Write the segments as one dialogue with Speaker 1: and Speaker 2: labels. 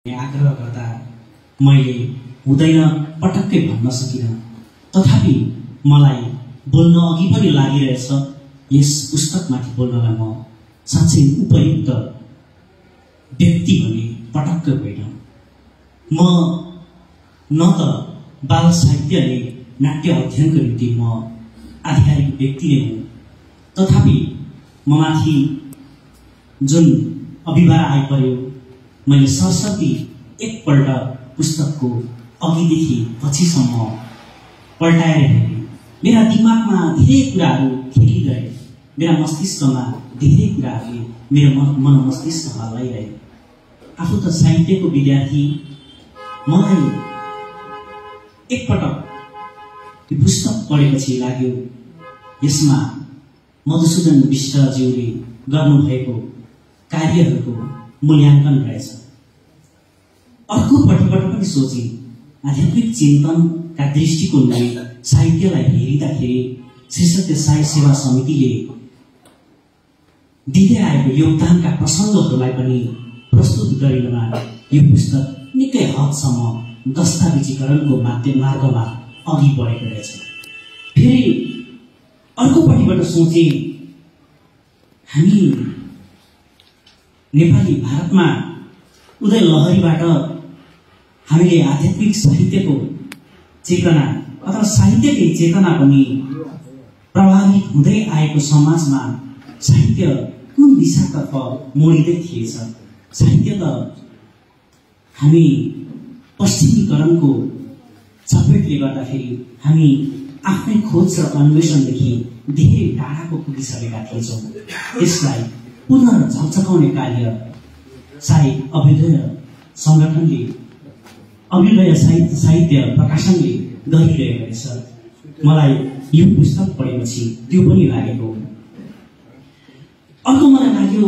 Speaker 1: आग्रह गर्दा मैले हुँदैन पटक्कै भन्न सकिनँ। तथापि मलाई बोल्न अघि पनि लागिरहेछ यस पुस्तकमाथि बोल्नलाई म साँच्चै उपयुक्त व्यक्ति भने पटक्क होइन। म न त बाल साहित्य अनि नाट्य अध्ययनको निम्ति म आधिकारिक व्यक्ति नै हुँ, तथापि ममाथि जुन अभिभार आइपर्यो मैले सरस्वती एकपल्ट पुस्तकको अघिदेखि पछिसम्म पल्टाएर हेरेँ। मेरा दिमागमा धेरै कुराहरू खेलिरहे, मेरा मस्तिष्कमा धेरै कुराहरूले मेरो मन मस्तिष्कमा लैरहे। आफू त साहित्यको विद्यार्थी, मलाई एकपटक यो पुस्तक पढेपछि लाग्यो यसमा मधुसूदन विष्टज्यूले गर्नुभएको कार्यहरूको मूल्याङ्कन रहेछ। अर्कोपट्टिबाट पनि सोचे आध्यात्मिक चिन्तनका दृष्टिकोणले साहित्यलाई हेरिँदाखेरि श्री सत्य साई सेवा समितिले दिँदै आएको योगदानका प्रसङ्गहरूलाई पनि प्रस्तुत गरिनमा यो पुस्तक निकै हदसम्म दस्तावेजीकरणको मार्गमा अघि बढेको रहेछ। फेरि अर्कोपट्टिबाट सोचे हामी नेपाली भारतमा उदय लहरीबाट हामीले आध्यात्मिक साहित्यको चेतना अथवा साहित्यकै चेतना पनि प्रभावित हुँदै आएको समाजमा साहित्य कुन दिशातर्फ मोडिँदै थिएछ। साहित्य त हामी पश्चिमीकरणको चपेटले गर्दाखेरि हामी आफ्नै खोज र अन्वेषणदेखि धेरै टाढाको पुगिसकेका थिएछौँ। त्यसलाई पुनः झकझकाउने कार्य सायद अभ्युदय सङ्गठनले, अभ्युदय साहित्य प्रकाशनले गरिरहेको रहेछ। मलाई यो पुस्तक पढेपछि त्यो पनि लागेको हो। अर्को मलाई लाग्यो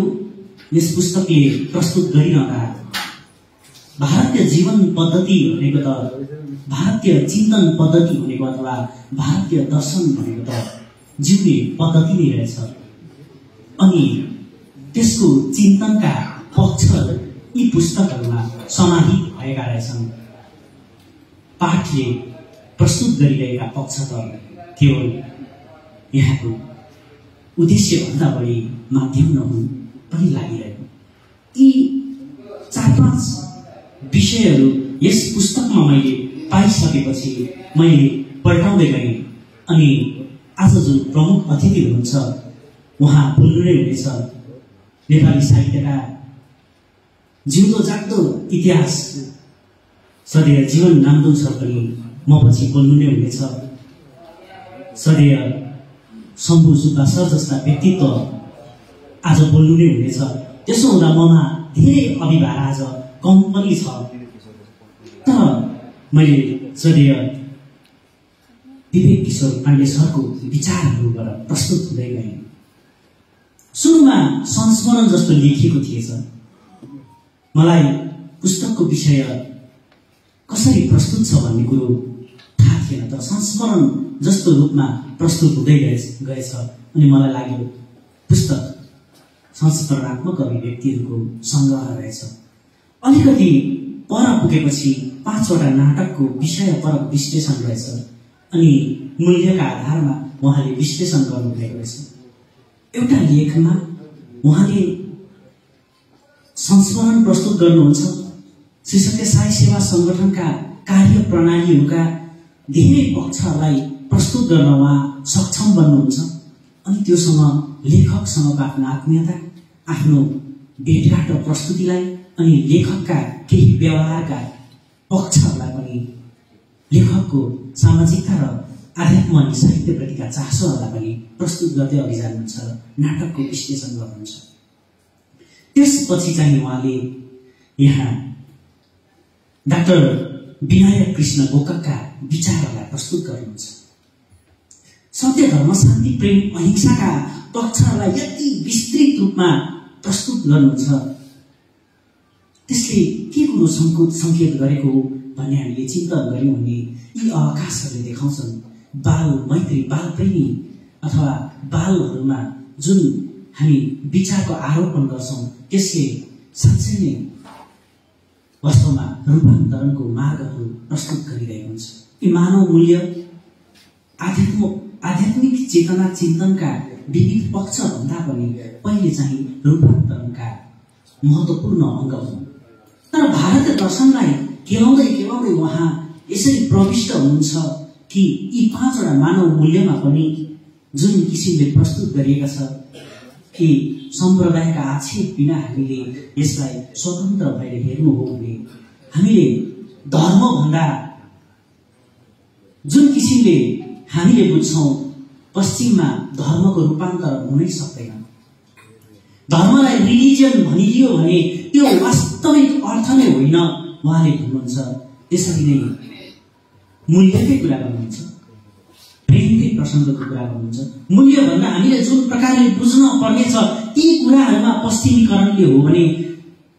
Speaker 1: यस पुस्तकले प्रस्तुत गरिरहँदा भारतीय जीवन पद्धति भनेको त, भारतीय चिन्तन पद्धति भनेको अथवा भारतीय दर्शन भनेको त जिउने पद्धति नै रहेछ। अनि त्यसको चिन्तनका पक्ष यी पुस्तकहरूमा समाहित भएका रहेछन्। पाठले प्रस्तुत गरिरहेका पक्ष त केवल यहाँको उद्देश्यभन्दा बढी माध्यम नहुन् पनि लागिरहेको। यी 4-5 विषयहरू यस पुस्तकमा मैले पाइसकेपछि मैले पल्टाउँदै गएँ। अनि आज जुन प्रमुख अतिथि हुनुहुन्छ उहाँ बोल्नु नै हुनेछ नेपाली साहित्यका जिउँदो जाग्दो इतिहास सदैव जीवन नाम्दो छ पनि म पछि बोल्नु नै हुनेछ। सदैव शम्भु सुब्बा सर जस्ता व्यक्तित्व आज बोल्नु नै हुनेछ। त्यसो हुँदा ममा धेरै अभिभार आज कम पनि छ, तर मैले सदैव विवेक किशोर पाण्डे सरको विचारहरूबाट प्रस्तुत हुँदै गएँ। सुरुमा संस्मरण जस्तो लेखिएको थिएछ। मलाई पुस्तकको विषय कसरी प्रस्तुत छ भन्ने कुरो थाहा थिएन, तर संस्मरण जस्तो रूपमा प्रस्तुत हुँदै गएछ। अनि मलाई लाग्यो पुस्तक संस्मरणात्मक अभिव्यक्तिहरूको सङ्ग्रह रहेछ। अलिकति पर पुगेपछि 5वटा नाटकको विषय परक विश्लेषण रहेछ। अनि मूल्यका आधारमा उहाँले विश्लेषण गर्नुभएको रहेछ। एउटा लेखमा उहाँले संस्मरण प्रस्तुत गर्नुहुन्छ, श्री सत्य साई सेवा सङ्गठनका कार्य प्रणालीहरूका धेरै पक्षहरूलाई प्रस्तुत गर्न उहाँ सक्षम बन्नुहुन्छ। अनि त्योसँग लेखकसँगको आफ्नो आत्मीयता, आफ्नो भेटघाट र प्रस्तुतिलाई अनि लेखकका केही व्यवहारका पक्षहरूलाई पनि, लेखकको सामाजिकता र आध्यात्म अनि साहित्यप्रतिका चासोहरूलाई पनि प्रस्तुत गर्दै अघि जानुहुन्छ र नाटकको विश्लेषण गर्नुहुन्छ। त्यसपछि चाहिँ उहाँले यहाँ डाक्टर विनायक कृष्ण गोकका विचारहरूलाई प्रस्तुत गर्नुहुन्छ। सत्य, धर्म, शान्ति, प्रेम, अहिंसाका पक्षहरूलाई यति विस्तृत रूपमा प्रस्तुत गर्नुहुन्छ, त्यसले के कुरो सङ्केत गरेको हो भन्ने हामीले चिन्तन गऱ्यौँ भने यी अवकाशहरूले देखाउँछन् बाल मैत्री, बाल प्रेमी अथवा बालहरूमा जुन हामी विचारको आरोपण गर्छौँ त्यसले साँच्चै नै वास्तवमा रूपान्तरणको मार्गहरू प्रस्तुत गरिरहेको हुन्छ। यी मानव मूल्य आध्यात्मिक चेतना चिन्तनका विविध पक्षभन्दा पनि पहिले चाहिँ रूपान्तरणका महत्त्वपूर्ण अङ्ग हुन्। तर भारतीय दर्शनलाई केलाउँदै उहाँ यसरी प्रविष्ट हुनुहुन्छ कि यी 5वटा मानव मूल्यमा पनि जुन किसिमले प्रस्तुत गरिएका छ कि सम्प्रदायका आक्षेप बिना हामीले यसलाई स्वतन्त्र भएर हेर्नु हो भने हामीले धर्मभन्दा जुन किसिमले हामीले बुझ्छौँ पश्चिममा धर्मको रूपान्तर हुनै सक्दैन। धर्मलाई रिलिजन भनिदियो भने त्यो वास्तविक अर्थ नै होइन उहाँले भन्नुहुन्छ। त्यसरी नै मूल्यकै कुरा गर्नुहुन्छ, प्रेमकै प्रसङ्गको कुरा गर्नुहुन्छ। मूल्य भन्दा हामीले जुन प्रकारले बुझ्न पर्नेछ ती कुराहरूमा पश्चिमीकरणले हो भने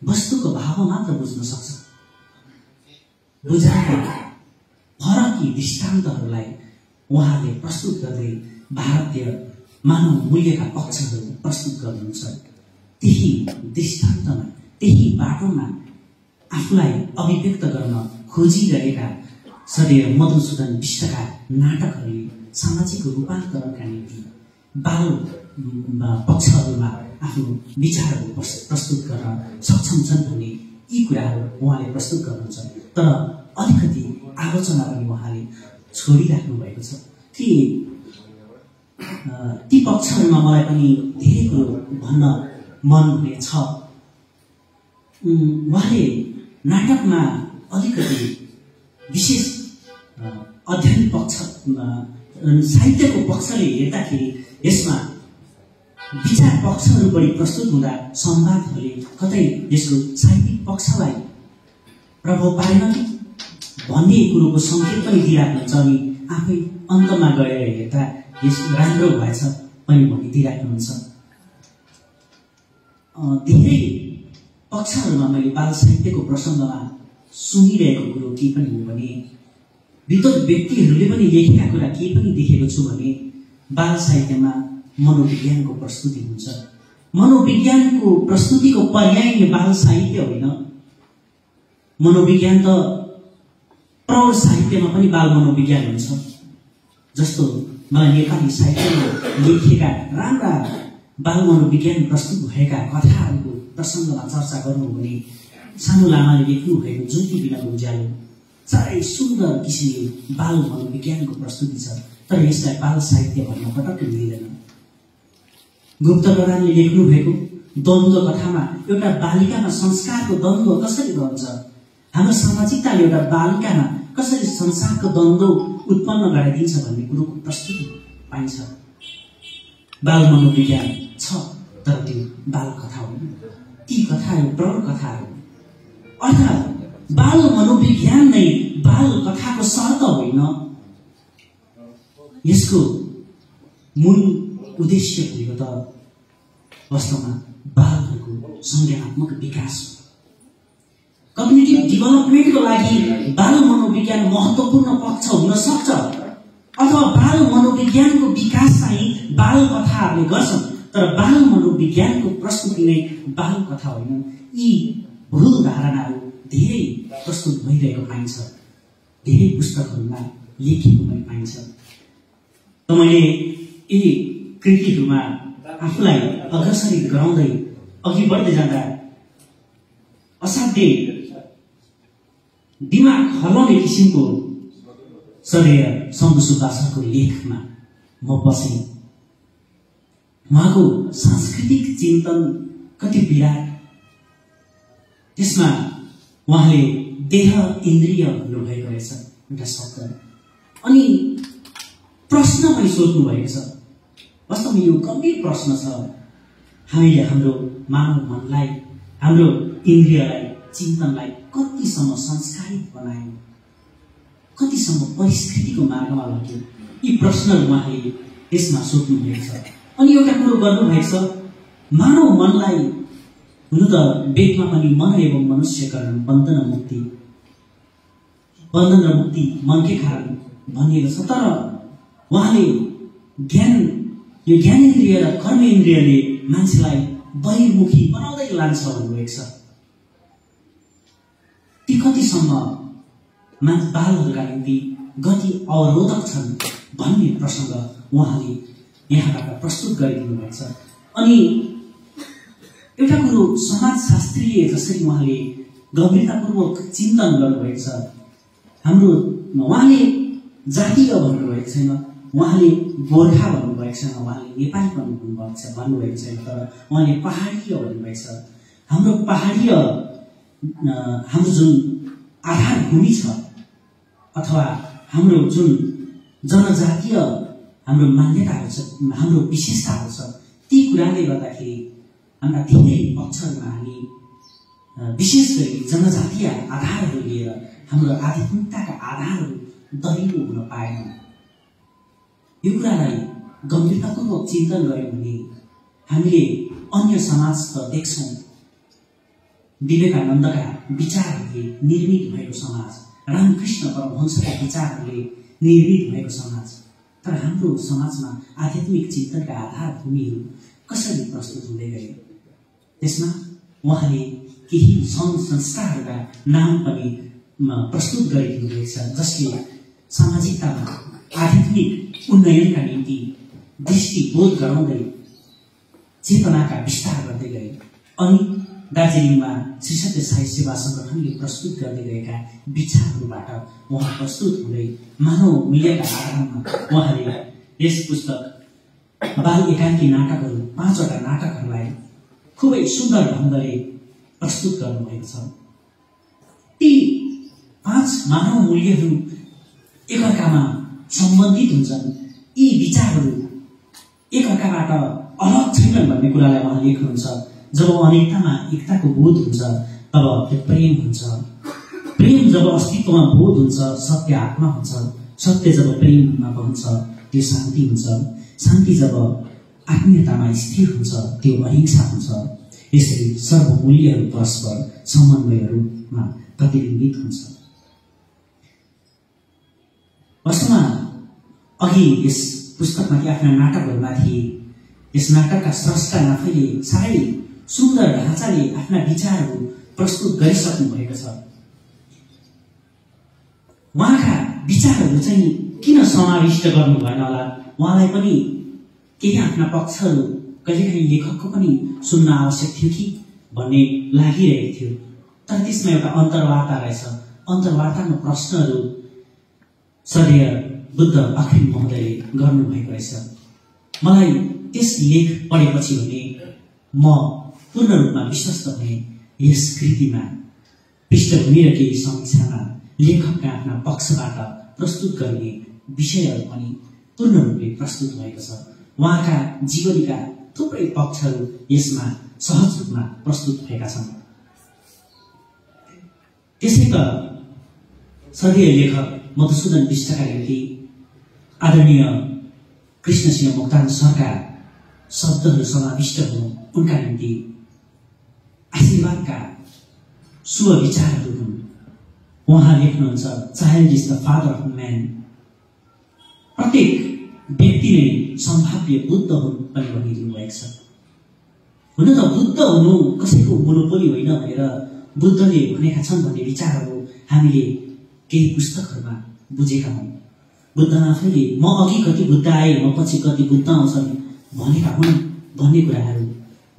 Speaker 1: वस्तुको भाव मात्र बुझ्न सक्छ। बुझाएका फरक यी दृष्टान्तहरूलाई उहाँले प्रस्तुत गर्दै भारतीय मानव मूल्यका पक्षहरू प्रस्तुत गर्नुहुन्छ। त्यही दृष्टान्तमा त्यही बाटोमा आफूलाई अभिव्यक्त गर्न खोजिरहेका सदैव मधुसूदन विष्टका नाटकहरूले सामाजिक रूपान्तरणका निम्ति बाल पक्षहरूमा आफ्नो विचारहरू प्रस्तुत गर्न सक्षम छन् भन्ने यी कुराहरू उहाँले प्रस्तुत गर्नुहुन्छ। तर अलिकति आलोचना पनि उहाँले छोडिराख्नु भएको छ कि ती पक्षहरूमा मलाई पनि धेरै कुरो भन्न मन हुनेछ। उहाँले नाटकमा अलिकति विशेष अध्ययन पक्ष साहित्यको पक्षले हेर्दाखेरि यसमा विचार पक्षहरू बढी प्रस्तुत हुँदा संवादहरूले कतै यसको साहित्यिक पक्षलाई प्रभाव पारेन भन्ने कुरोको सङ्केत पनि दिइराख्नुहुन्छ। अनि आफै अन्तमा गएर हेर्दा यस राम्रो भएछ पनि भन्ने दिइराख्नुहुन्छ। धेरै पक्षहरूमा मैले बाल साहित्यको प्रसङ्गमा सुनिरहेको कुरो के पनि हो भने विद्वत व्यक्तिहरूले पनि लेखेका कुरा के पनि देखेको छु भने बाल साहित्यमा मनोविज्ञानको प्रस्तुति हुन्छ। मनोविज्ञानको प्रस्तुतिको पर्याय बाल साहित्य होइन। मनोविज्ञान त प्रौढ साहित्यमा पनि बाल मनोविज्ञान हुन्छ। जस्तो मलाई नेपाली साहित्यमा लेखिएका राम्रा बाल मनोविज्ञान प्रस्तुत भएका कथाहरूको प्रसङ्गमा चर्चा गर्नु हो भने सानो लामाले लेख्नु भएको ज्योति बिनाको उज्यालो साह्रै सुन्दर किसिमले बाल मनोविज्ञानको प्रस्तुति छ। तर यसलाई बाल साहित्य भन्न पटक्कै मिल्दैन। गुप्त प्रधानले लेख्नु भएको द्वन्द्व कथामा एउटा बालिकामा संस्कारको द्वन्द्व कसरी रहन्छ, हाम्रो सामाजिकताले एउटा बालिकामा कसरी संसारको द्वन्द्व उत्पन्न गराइदिन्छ भन्ने कुरोको प्रस्तुति पाइन्छ। बाल मनोविज्ञान छ तर त्यो बाल कथा होइन। ती कथाहरू प्रौढ कथाहरू अर्थात् बाल मनोविज्ञान नै बाल कथाको शर्त होइन। यसको मूल उद्देश्य भनेको त वास्तवमा बालहरूको संज्ञानात्मक विकास हो। कम्युनिटी डेभलपमेन्टको लागि बाल मनोविज्ञान महत्त्वपूर्ण पक्ष हुन सक्छ अथवा बाल मनोविज्ञानको विकास चाहिँ बाल कथाहरूले गर्छन्। तर बाल मनोविज्ञानको प्रस्तुति नै बाल कथा होइन। यी भूल धारणाहरू धेरै प्रस्तुत भइरहेको पाइन्छ, धेरै पुस्तकहरूमा लेखिएको पनि पाइन्छ। त मैले यी कृतिहरूमा आफूलाई अग्रसर गराउँदै अघि बढ्दै जाँदा असाध्य दिमाग हल्लाउने किसिमको सदैव शम्भु सुब्बासको लेखमा म बसेँ। उहाँको सांस्कृतिक चिन्तन कति विराट। त्यसमा उहाँले देह इन्द्रिय भन्नुभएको रहेछ एउटा शब्द। अनि प्रश्न पनि सोध्नु भएको छ। वास्तवमा यो गम्भीर प्रश्न छ। हामीले हाम्रो मानव मनलाई, हाम्रो इन्द्रियलाई, चिन्तनलाई कतिसम्म संस्कारित बनायौँ, कतिसम्म परिस्थितिको मार्गमा लग्यो, यी प्रश्नहरू उहाँले यसमा सोध्नु भएको छ। अनि एउटा कुरो गर्नुभएको छ, मानव मनलाई हुनु त वेदमा पनि मन एवं मनुष्यकरण बन्धन मुक्ति मनकै कारण भनिएको छ। तर उहाँले यो ज्ञानेन्द्रिय र कर्मेन्द्रियले मान्छेलाई बहिर्मुखी बनाउँदै लान्छ भन्नुभएको छ। ती कतिसम्म बालहरूका निम्ति गति अवरोधक छन् भन्ने प्रसङ्ग उहाँले यहाँबाट प्रस्तुत गरिदिनु भएको छ। अनि एउटा कुरो समाजशास्त्रीय जसरी उहाँले गम्भीरतापूर्वक चिन्तन गर्नुभएको छ, हाम्रो उहाँले जातीय भन्नुभएको छैन, उहाँले गोर्खा भन्नुभएको छैन, उहाँले नेपाली भन्नुभएको छैन, तर उहाँले पहाडीय भन्नुभएको छ। हाम्रो पहाडीय हाम्रो जुन आधारभूमि छ अथवा हाम्रो जुन जनजातीय हाम्रो मान्यताहरू छ, हाम्रो विशेषताहरू छ, ती कुराले गर्दाखेरि हाम्रा धेरै पक्षहरूमा हामी विशेष गरी जनजातीय आधारहरू लिएर हाम्रो आध्यात्मिकताका आधारहरू दरिलो हुन पाएनौँ। यो कुरालाई गम्भीरतापूर्वक चिन्तन गर्यौँ भने हामीले अन्य समाज त देख्छौँ, विवेकानन्दका विचारहरूले निर्मित भएको समाज, रामकृष्ण परमहंसका विचारहरूले निर्मित भएको समाज, तर हाम्रो समाजमा आध्यात्मिक चिन्तनका आधारभूमिहरू कसरी प्रस्तुत हुँदै गए? त्यसमा उहाँले केही संस्थाहरूका नाम पनि प्रस्तुत गरिदिनु भएको छ, जसले सामाजिकतामा आध्यात्मिक उन्नयनका निम्ति दृष्टिबोध गराउँदै चेतनाका विस्तार गर्दै गए। अनि दार्जिलिङमा श्री सत्य साई सेवा संगठनले प्रस्तुत गर्दै गएका विचारहरूबाट उहाँ प्रस्तुत हुँदै मानव मूल्यका आधारमा उहाँले यस पुस्तक बाल एकाङ्की नाटकहरू 5 वटा नाटकहरूलाई खुबै सुन्दर ढङ्गले प्रस्तुत गर्नुभएको छ। ती 5 मानव मूल्यहरू एकअर्कामा सम्बन्धित हुन्छन्, यी विचारहरू एकअर्काबाट अलग छैनन् भन्ने कुरालाई उहाँ लेख्नुहुन्छ। जब अनेकतामा एकताको बोध हुन्छ तब त्यो प्रेम हुन्छ, प्रेम जब अस्तित्वमा बोध हुन्छ सत्य आत्मा हुन्छ, सत्य जब प्रेममा बन्छ त्यो शान्ति हुन्छ, शान्ति जब आत्मीयतामा स्थिर हुन्छ त्यो अहिंसा हुन्छ। यसरी सर्वमूल्यहरू परस्पर समन्वयहरूमा प्रतिबिम्बित हुन्छ। वास्तवमा अघि यस पुस्तकमाथि आफ्ना नाटकहरूमाथि यस नाटकका स्रष्टा आफैले साह्रै सुन्दर ढाँचाले आफ्ना विचारहरू प्रस्तुत गरिसक्नु भएको छ। उहाँका विचारहरू चाहिँ किन समाविष्ट गर्नु भएन होला, उहाँलाई पनि केही आफ्ना पक्षहरू कहिलेकाहीँ लेखकको पनि सुन्न आवश्यक थियो कि भन्ने लागिरहेको थियो। तर त्यसमा एउटा अन्तर्वार्ता रहेछ। अन्तर्वार्तामा प्रश्नहरू सदैव बुद्ध आखिर महोदयले गर्नुभएको रहेछ। मलाई त्यस लेख पढेपछि भने म पूर्ण रूपमा विश्वस्त भएँ यस कृतिमा पृष्ठभूमि र केही समीक्षामा लेखकका आफ्ना पक्षबाट प्रस्तुत गर्ने विषयहरू पनि पूर्ण रूपले प्रस्तुत भएको छ। उहाँका जीवनीका थुप्रै पक्षहरू यसमा सहज रूपमा प्रस्तुत भएका छन्। त्यसैका सधैँ लेखक मधुसूदन विष्टका निम्ति आदरणीय कृष्णसिंह मोक्तान सरका शब्दहरू समाविष्ट हुनु उनका निम्ति आशीर्वादका शुभ विचारहरू हुन्। उहाँ लेख्नुहुन्छ, child is the father of man. प्रत्येक व्यक्ति नै सम्भाव्य बुद्ध हुन् पनि भनिदिनु भएको छ। हुन त बुद्ध हुनु कसैको मोनोपोली होइन भनेर बुद्धले भनेका छन् भन्ने विचारहरू हामीले केही पुस्तकहरूमा बुझेका हौँ। बुद्ध आफैले म अघि कति बुद्ध आए, म पछि कति बुद्ध आउँछन् भनेका हुन् भन्ने कुराहरू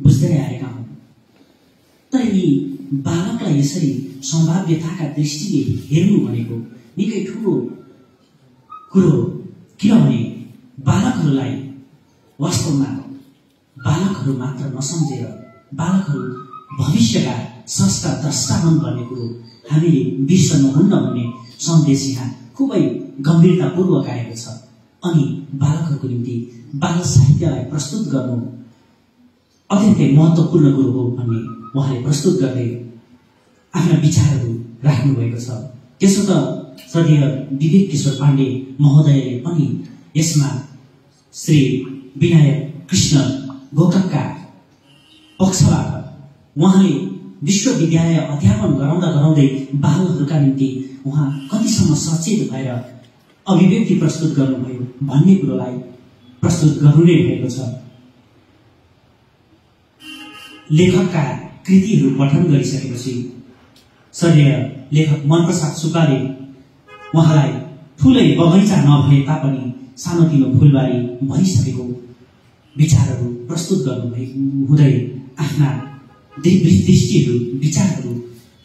Speaker 1: बुझ्दै आएका हौँ। तर यी बालकलाई यसरी सम्भाव्यताका दृष्टिले हेर्नु भनेको निकै ठुलो कुरो, किनभने बालकहरूलाई वास्तवमा बालकहरू मात्र नसम्झेर बालकहरू भविष्यका स्रष्टा द्रष्टा हुन् भन्ने कुरो हामीले बिर्सनुहुन्न भन्ने सन्देश यहाँ खुबै गम्भीरतापूर्वक आएको छ। अनि बालकहरूको निम्ति बाल साहित्यलाई प्रस्तुत गर्नु अत्यन्तै महत्त्वपूर्ण कुरो हो भन्ने उहाँले प्रस्तुत गर्दै आफ्ना विचारहरू राख्नुभएको छ। त्यसो त सदैव विवेक किशोर पाण्डे महोदयले पनि यसमा श्री विनायक कृष्ण गोकका पक्षबाट उहाँले विश्वविद्यालय अध्यापन गराउँदै बालहरूका निम्ति उहाँ कतिसम्म सचेत भएर अभिव्यक्ति प्रस्तुत गर्नुभयो भन्ने कुरोलाई प्रस्तुत गर्नु नै भएको छ। लेखकका कृतिहरू पठन गरिसकेपछि स्वर्गीय लेखक मनप्रसाद सुब्बाले उहाँलाई ठुलै बगैँचा नभए तापनि सानोतिनो फुलबारी भरिसकेको विचारहरू प्रस्तुत हुँदै आफ्ना दृष्टिहरू विचारहरू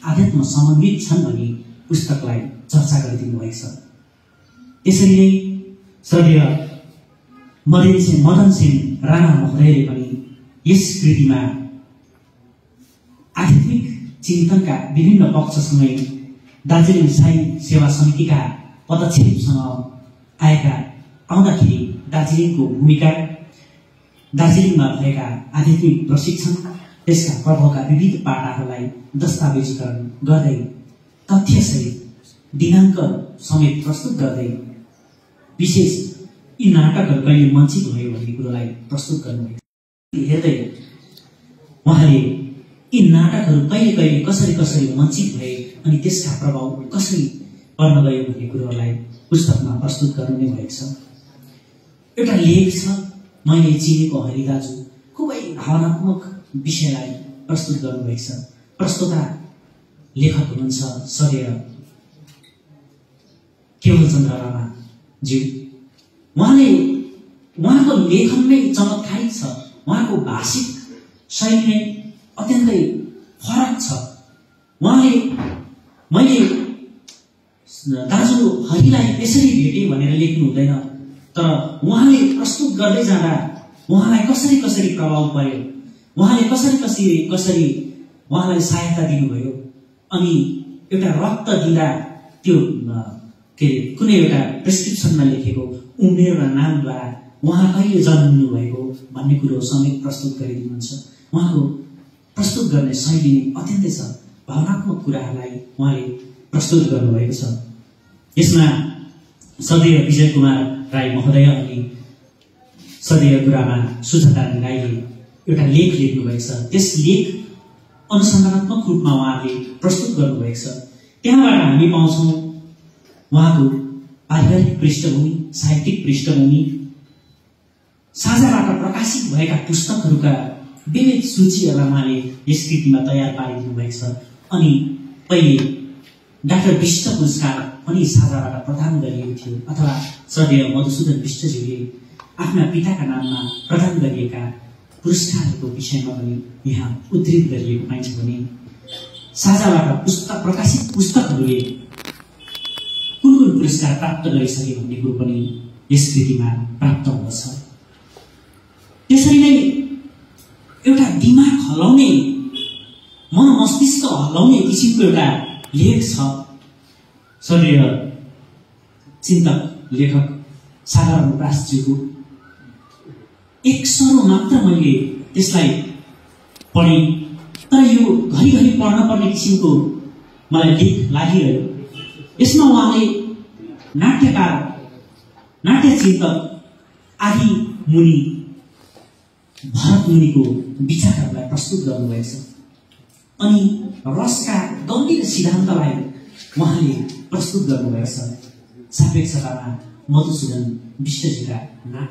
Speaker 1: आध्यात्म समन्वित छन् भनी पुस्तकलाई चर्चा गरिदिनु भएको छ। त्यसरी नै स्वर्गीय मदन सेन राणा महोदयले पनि यस कृतिमा आध्यात्मिक चिन्तनका विभिन्न पक्षसँगै दार्जिलिङ साई सेवा समितिका पदक्षेपसँग आउँदाखेरि दार्जिलिङको भूमिका, दार्जिलिङमा भएका आध्यात्मिक प्रशिक्षण, त्यसका प्रभावका विविध पाटाहरूलाई दस्तावेजीकरण गर्दै तथ्यसहित दिनाङ्क समेत प्रस्तुत गर्दै विशेष यी नाटकहरू कहिले मञ्चित भयो भन्ने कुरोलाई प्रस्तुत गर्नुभयो। हेर्दै उहाँले यी नाटकहरू कहिले कहिले कसरी कसरी मञ्चित भए अनि त्यसका प्रभाव कसरी पर्न गयो भन्ने कुरोहरूलाई पुस्तकमा प्रस्तुत गर्नु नै भएको छ। एउटा लेख छ, मैले चिनेको हरि दाजु, खुबै भावनात्मक विषयलाई प्रस्तुत गर्नुभएको छ। प्रस्तुता लेखक हुनुहुन्छ स्वर्गीय केवल चन्द्र राणाज्यू। उहाँको लेखन नै चमत्कारिक छ, उहाँको भाषिक शैली नै अत्यन्तै फरक छ। मैले दाजु हरिलाई यसरी भेटेँ भनेर लेख्नु हुँदैन, तर उहाँले प्रस्तुत गर्दै जाँदा उहाँलाई कसरी कसरी प्रभाव पर्यो, उहाँले कसरी उहाँलाई सहायता दिनुभयो। अनि एउटा रक्त दिँदा त्यो कुनै एउटा प्रेस्क्रिप्सनमा लेखेको उमेर र नामद्वारा उहाँ कहिले जन्मिनु भएको भन्ने कुरो समेत प्रस्तुत गरिदिनुहुन्छ। उहाँको प्रस्तुत गर्ने शैली नै अत्यन्तै छ, भावनात्मक कुराहरूलाई उहाँले प्रस्तुत गर्नुभएको छ। यसमा स्वर्गीय विजय कुमार राई महोदय अनि स्वर्गीय गुरुआमा सुजाता राईले एउटा लेख लेख्नुभएको छ। त्यस लेख अनुसन्धानात्मक रूपमा उहाँले प्रस्तुत गर्नुभएको छ। त्यहाँबाट हामी पाउँछौँ उहाँको पारिवारिक पृष्ठभूमि, साहित्यिक पृष्ठभूमि, साझाबाट प्रकाशित भएका पुस्तकहरूका विविध सूचीहरूलाई उहाँले यस कृतिमा तयार पारिदिनु भएको छ। अनि पहिले डाक्टर विष्ट पुरस्कार पनि साझाबाट प्रदान गरिएको थियो, अथवा स्वर्गीय मधुसूदन विष्टज्यूले आफ्ना पिताका नाममा प्रदान गरिएका पुरस्कारहरूको विषयमा पनि यहाँ उद्धृत गरिएको पाइन्छ भने साझाबाट प्रकाशित पुस्तकहरूले कुन कुन पुरस्कार प्राप्त गरिसके भन्ने कुरो पनि यस कृतिमा प्राप्त हुँदछ। त्यसरी नै एउटा दिमाग हल्लाउने, मन मस्तिष्क हल्लाउने किसिमको एउटा लेख छ। स्वर्गीय चिन्तक लेखक साधारण प्रासज्यूको एक सरो मात्र मैले त्यसलाई पढेँ, तर यो घरिघरि पढ्न पर्ने किसिमको मलाई लेख लागिरह्यो। यसमा उहाँले नाट्यकार, नाट्यचिन्तक आदि मुनि भरत मुनिको विचारहरूलाई प्रस्तुत गर्नुभएको छ। अनि रसका गम्भीर सिद्धान्तलाई उहाँले प्रस्तुत गर्नुभएको छ। सापेक्षतामा मधुसूदन विष्टज्यूका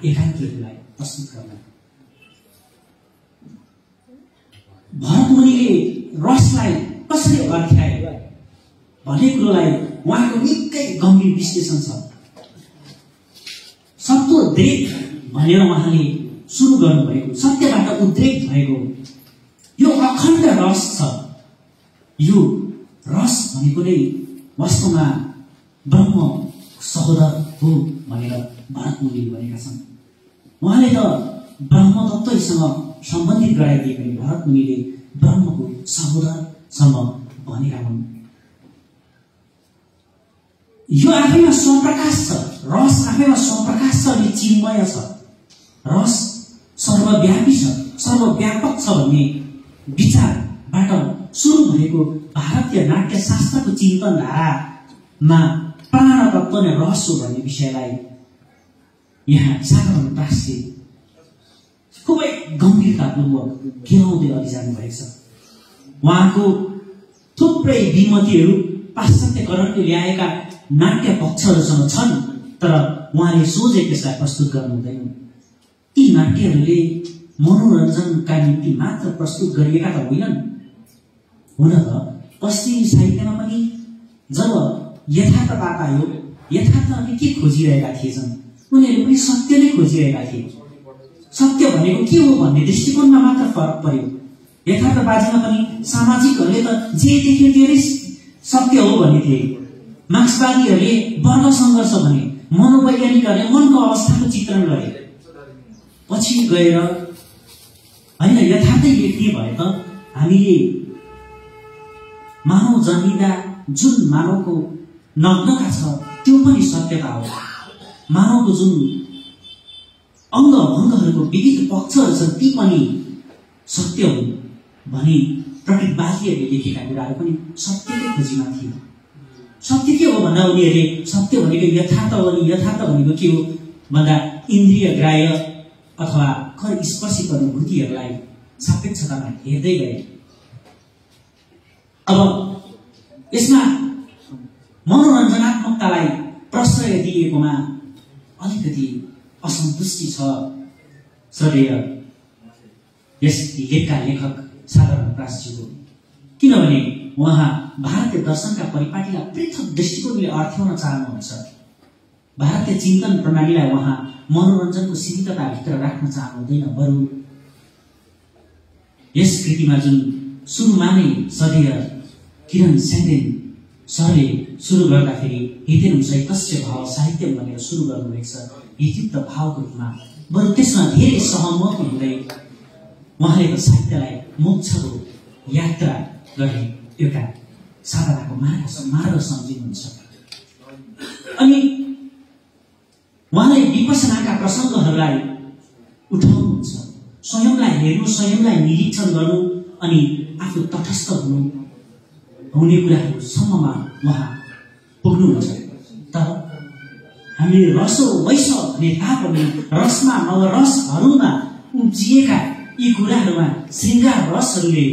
Speaker 1: एकाङ्कीहरूलाई प्रस्तुत गर्न भरत मुनिले रसलाई कसरी अर्थ्याए भन्ने कुरोलाई उहाँको निकै गम्भीर विश्लेषण छ। सत्योद्रेक भनेर उहाँले सुरु गर्नुभएको, सत्यबाट उद्रेक भएको यो अखण्ड रस छ। यो रस भनेको नै वास्तवमा ब्रह्म सहोदर हो भनेर भरत मुनिले भनेका छन्। उहाँले त ब्रह्म तत्त्वसँग सम्बन्धित गराइदिए पनि भरत मुनिले ब्रह्मको सहोदरसम्म भनेका हुन्। यो आफैमा स्वप्रकाश छ, रस आफैमा स्वप्रकाश छ अनि चिन्मय छ। रस सर्वव्यापी छ, सर्वव्यापक छ भन्ने विचारबाट सुरु भएको भारतीय नाट्यशास्त्रको चिन्तन धारामा प्राणतत्त्व नै रस हो भन्ने विषयलाई यहाँ साधारण प्रासले खुबै गम्भीरतापूर्वक खेलाउँदै अघि जानुभएको छ। उहाँको थुप्रै विमतिहरू पाश्चात्यकरणले ल्याएका नाट्य पक्षहरूसँग छन्, तर उहाँले सोझै त्यसलाई प्रस्तुत गर्नु हुँदैन। ती नाट्यहरूले मनोरञ्जनका निम्ति मात्र प्रस्तुत गरिएका त होइनन्, हुन त पश्चिमी साहित्यमा पनि जब यथार्थवाद आयो, यथार्थले के खोजिरहेका थिएछन्, उनीहरू पनि सत्य नै खोजिरहेका थिए। सत्य भनेको के हो भन्ने दृष्टिकोणमा मात्र फरक पर्यो। यथार्थवादीमा पनि सामाजिकहरूले त जे देख्यो त्यो नै सत्य हो भन्ने थिए। मार्क्सवादीहरूले वर्ग सङ्घर्ष भने, मनोवैज्ञानिकहरूले मनको अवस्थाको चित्रण गरे। पछि गएर होइन, यथार्थै के भयो त, हामीले मानव जन्मिँदा जुन मानवको नग्नता छ त्यो पनि सत्यता हो। मानवको जुन अङ्ग भङ्गहरूको विविध पक्षहरू छन् ती पनि सत्य हुन् भनी प्रकृतवादीहरूले लेखेका कुराहरू पनि सत्यकै खोजीमा थिए। सत्य के हो भन्दा उनीहरूले सत्य भनेको यथार्थ हो, अनि यथार्थ भनेको के हो भन्दा इन्द्रिय ग्राह्य अथवा खर स्पर्शिक अनुभूतिहरूलाई सापेक्षतामा हेर्दै गए। अब यसमा मनोरञ्जनात्मकतालाई प्रश्रय दिएकोमा अलिकति असन्तुष्टि छ श्रद्धेय यस लेखका लेखक साधारण प्रकाशजीको। किनभने उहाँ भारतीय दर्शनका परिपाटीलाई पृथक दृष्टिकोणले अर्थ्याउन चाहनुहुन्छ। भारतीय चिन्तन प्रणालीलाई उहाँ मनोरञ्जनको सीमितताभित्र राख्न चाहनुहुँदैन। बरु यस कृतिमा जुन सुरुमा नै श्रद्धेय किरण स्याङ्देन सरले सुरु गर्दाखेरि हितेन सहितस्य भाव साहित्य भनेर सुरु गर्नुभएको छ, हितयुक्त भावको रूपमा। बरु त्यसमा धेरै सहमत हुँदै उहाँले त साहित्यलाई मोक्षको यात्रा गर्ने एउटा साधनाको मार्ग सम्झिनुहुन्छ। अनि उहाँले विपसनाका प्रसङ्गहरूलाई उठाउनुहुन्छ। स्वयंलाई हेर्नु, स्वयंलाई निरीक्षण गर्नु अनि आफू तटस्थ हुने कुराहरूसम्ममा उहाँ पुग्नुहुन्छ। तर हामीले रसो वैश भने तापनि रसमा नवरसहरूमा उब्जिएका यी कुराहरूमा श्रृङ्गार रसहरूले,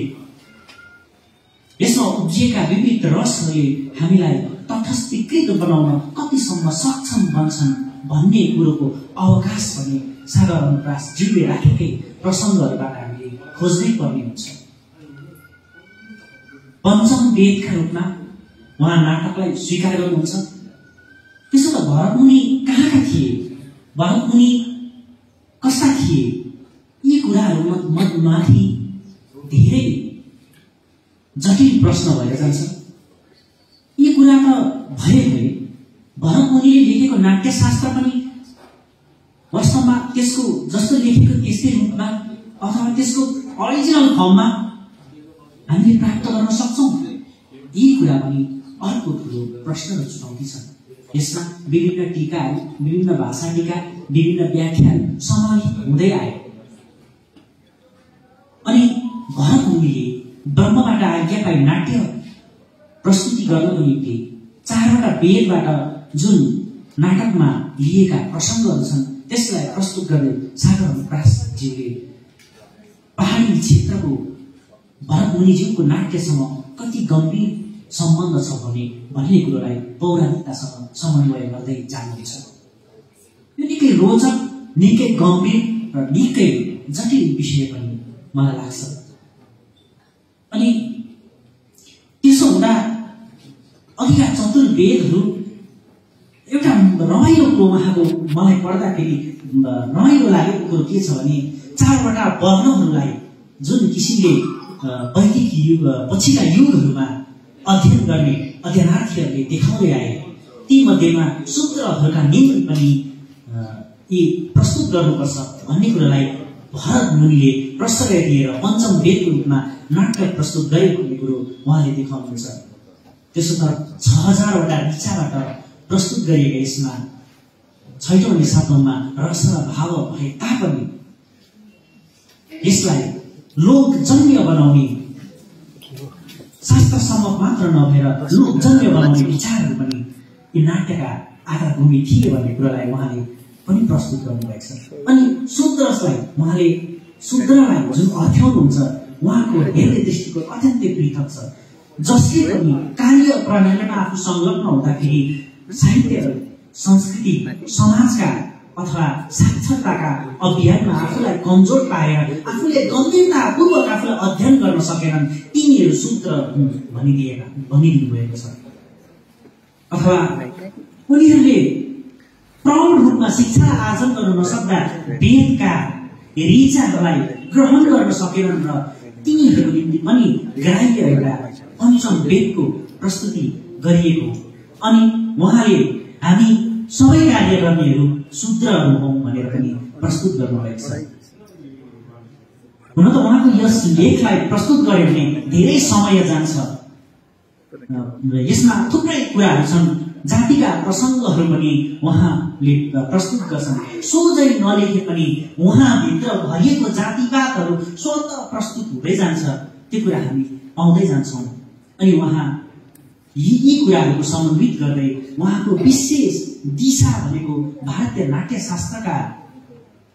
Speaker 1: यसमा उब्जिएका विविध रसहरूले हामीलाई तटस्थीकृत बनाउन कतिसम्म सक्षम बन्छन् भन्ने कुरोको अवकाश भने साधारण प्रकाशज्यूले राखेकै प्रसङ्गहरूबाट हामीले खोज्नै पर्ने हुन्छ। पञ्चम वेदका रूपमा उहाँ नाटकलाई स्वीकार गर्नुहुन्छ। त्यसो त भरतमुनि कहाँका थिए, भरतमुनि कस्ता थिए, यी कुराहरूमाथि धेरै जटिल प्रश्न भएर जान्छ। यी कुरा त भए भरतमुनिले लेखेको नाट्यशास्त्र पनि वास्तवमा त्यसको जस्तो लेखेको त्यस्तै रूपमा अथवा त्यसको अरिजिनल फर्ममा हामीले प्राप्त गर्न सक्छौँ। यी कुरा पनि अर्को ठुलो प्रश्न र चुनौती छ। यसमा विभिन्न टीकाहरू, विभिन्न भाषा टीका, विभिन्न व्याख्याहरू समाहित हुँदै आए। अनि भरतमुनिले ब्रह्मबाट आज्ञा पाई नाट्य प्रस्तुति गर्नको निम्ति 4वटा वेदबाट जुन नाटकमा लिएका प्रसङ्गहरू छन् त्यसलाई प्रस्तुत गर्दै साधारण प्रकाशजीले पहाडी क्षेत्रको भरतमुनिज्यूको नाट्यसँग कति गम्भीर सम्बन्ध छ भन्ने कुरोलाई पौराणिकतासँग समन्वय गर्दै जानुहुन्छ। यो निकै रोचक, निकै गम्भीर र निकै जटिल विषय पनि मलाई लाग्छ। अनि त्यसो हुँदा अघिका चतुर्वेदहरू एउटा रमाइलो कुरो उहाँको मलाई पढ्दाखेरि रमाइलो लागेको कुरो के छ भने 4वटा वर्णहरूलाई जुन किसिमले वैदिक युग पछिका युगहरूमा अध्ययन गर्ने अध्ययनार्थीहरूले देखाउँदै आए, ती मध्येमा शूद्रहरूका निम्ति पनि यी प्रस्तुत गर्नुपर्छ भन्ने कुरालाई भरतमुनिले प्रश्रय दिएर पञ्चम वेदको रूपमा नाट्य प्रस्तुत गरेको कुरो उहाँले देखाउनुहुन्छ। त्यसो त 6000वटा ऋचाबाट प्रस्तुत गरिएका यसमा 6औं अनि 7औंमा रस र भाव भए तापनि यसलाई लोकजन्य बनाउने, शास्त्र सम्मत मात्र नभएर लोकजन्य बनाउने विचारहरू पनि यी नाट्यका आधारभूमि थिए भन्ने कुरालाई उहाँले पनि प्रस्तुत गर्नुभएको छ। अनि शूद्रलाई उहाँले शूद्रलाई जुन अर्थ्याउनुहुन्छ उहाँको हेर्ने दृष्टिकोण अत्यन्तै पृथक छ। जसले पनि कार्य प्रणालीमा आफू संलग्न हुँदाखेरि साहित्य, संस्कृति, समाजका अथवा साक्षरताका अभियानमा आफूलाई कमजोर पाएर आफूले गम्भीरतापूर्वक आफूलाई अध्ययन गर्न सकेनन् तिनीहरू शूद्र भनिदिनु भएको छ। अथवा उनीहरूले प्रौढ रूपमा शिक्षा आर्जन गर्न नसक्दा वेदका ऋचाहरूलाई ग्रहण गर्न सकेनन् र तिनीहरूको निम्ति पनि ग्राह्य एउटा पञ्चम वेदको प्रस्तुति गरिएको। अनि उहाँले हामी सबै कार्य गर्नेहरू शूद्रहरू हौं भनेर पनि प्रस्तुत गर्नुभएको छ। हुन त उहाँको यस लेखलाई प्रस्तुत गर्यो भने धेरै समय जान्छ। यसमा थुप्रै कुराहरू छन्, जातिका प्रसङ्गहरू पनि उहाँले प्रस्तुत गर्छन्। सोझै नलेखे पनि उहाँभित्र भरिएको जातिवादहरू स्वतः प्रस्तुत हुँदै जान्छ, त्यो कुरा हामी पाउँदै जान्छौँ। अनि उहाँ यी कुराहरूको समन्वित गर्दै उहाँको विशेष दिशा भनेको भारतीय नाट्यशास्त्रका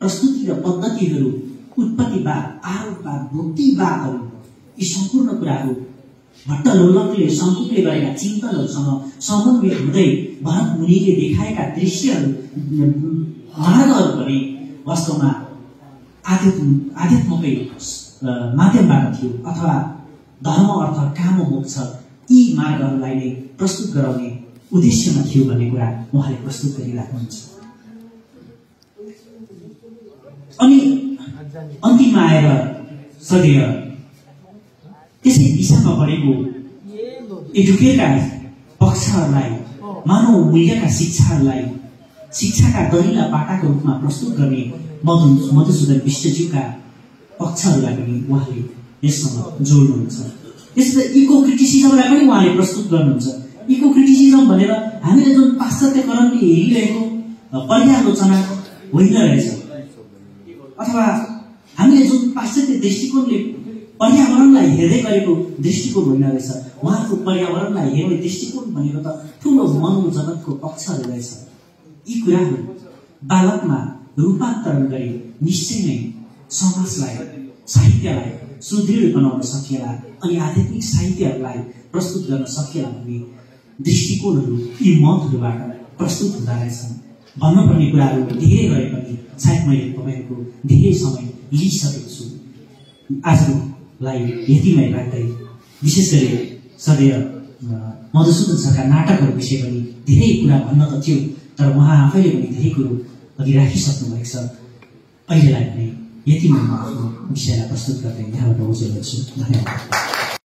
Speaker 1: प्रस्तुति र पद्धतिहरू, उत्पत्तिवाद, आरोपवाद, भुक्तिवादहरू, यी सम्पूर्ण कुराहरू भट्टलोलकले शङ्कुकले गरेका चिन्तनहरूसँग समन्वित हुँदै भरत मुनिले देखाएका दृश्यहरू मार्गहरू पनि वास्तवमा आध्यात्मकै माध्यमबाट थियो अथवा धर्म अर्थ काम मोक्ष यी मार्गहरूलाई नै प्रस्तुत गराउने उद्देश्यमा थियो भन्ने कुरा उहाँले प्रस्तुत गरिराख्नुहुन्छ। अनि अन्तिममा आएर सदैव त्यसै दिशामा बढेको एडुकेटका पक्षहरूलाई, मानव मूल्यका शिक्षाहरूलाई शिक्षाका दरिला पाटाको रूपमा प्रस्तुत गर्ने मधुसूदन विश्वज्यूका पक्षहरूलाई पनि उहाँले यससँग जोड्नुहुन्छ। त्यसै इको क्रिटिसिजमलाई पनि उहाँले प्रस्तुत गर्नुहुन्छ। इको क्रिटिसिजम भनेर हामीले जुन पाश्चात्यकरणले हेरिरहेको पर्यालोचना होइन रहेछ, अथवा हामीले जुन पाश्चात्य दृष्टिकोणले पर्यावरणलाई हेर्दै गरेको दृष्टिकोण होइन रहेछ। उहाँको पर्यावरणलाई हेर्ने दृष्टिकोण भनेको त ठुलो मनोजगतको पक्षहरू रहेछ। यी कुराहरू बालकमा रूपान्तरण गरी निश्चय नै समाजलाई, साहित्यलाई सुदृढ बनाउन सकिएला अनि आध्यात्मिक साहित्यहरूलाई प्रस्तुत गर्न सकिएला भन्ने दृष्टिकोणहरू यी मतहरूबाट प्रस्तुत हुँदा रहेछन्। भन्नुपर्ने कुराहरू धेरै रहे पनि सायद मैले तपाईँहरूको धेरै समय लिइसकेको छु। आजलाई यतिमै राख्दै विशेष गरी सदैव मधुसूदन सरका नाटकहरू विषय पनि धेरै कुरा भन्न त थियो, तर उहाँ आफैले पनि धेरै कुरो अघि राखिसक्नु भएको छ। अहिलेलाई पनि यतिमै म आफ्नो विषयलाई प्रस्तुत गर्दै यहाँबाट उजुर गर्छु। धन्यवाद।